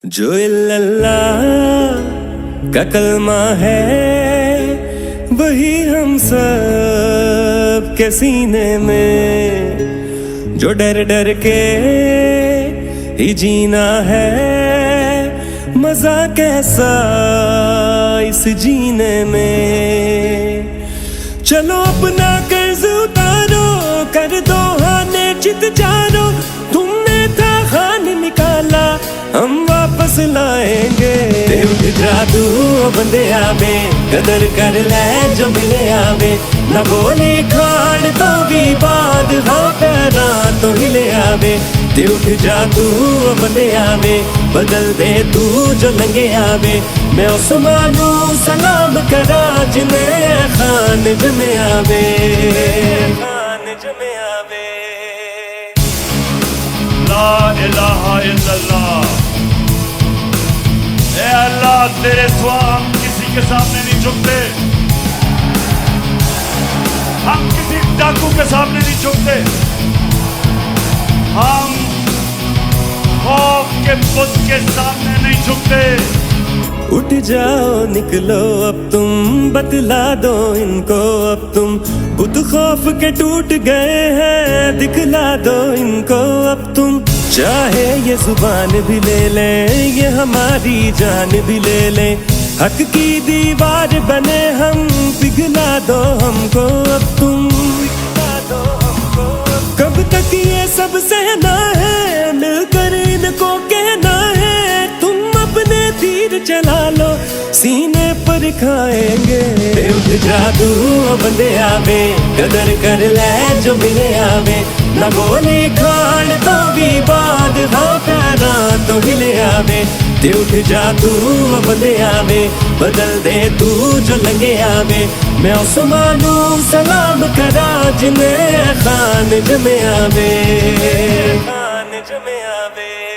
जो इल्लल्लाह का कलमा है वही हम सब के सीने में, जो डर डर के ही जीना है, मजा कैसा इस जीने में। चलो अपना कर्ज उतारो, कर दो हाने चित जानो, तुमने था खान निकाला हम वापस लाएंगे। उठ जादू बंदे आवे, कदर कर ले जो मिले आवे, न बोली खान तो भी बाद हाँ पैरा तो हिले आवे। उठ जादू बंदे आवे, बदल दे तू जो लंगे आवे, मैं उस मानू सलाम करा जिन्हें खान जमे आवे, खान जमे आवे। ला इलाहा इल्लल्लाह। ए अल्लाह तेरे सिवा हम किसी के सामने नहीं झुकते, हम किसी डाकू के सामने नहीं झुकते, हम खौफ के बुत के सामने नहीं झुकते। उठ जाओ निकलो अब तुम, बतला दो इनको अब तुम, बुत खौफ के टूट गए हैं, दिखला दो इनको अब तुम। चाहे ये जुबान भी ले ले, ये हमारी जान भी ले ले, हक की दीवार बने हम, पिघला दो हमको अब तुम, पिघला दो हमको। कब तक ये सब सहना है, मिलकर इनको कहना है, तुम अपने तीर चला लो सीने पर खाएंगे। उठ जादू बंदे आवे, कदर कर ले जो मिले आवे, न बोली खान तो भी बाद हाँ पैरा तो हिले आवे। उठ जादू बंदे आवे, बदल दे तू जो लंगे आवे, मैं उस मानू सलाम करा जिन्हें खान जमे आवे, खान जमे आवे।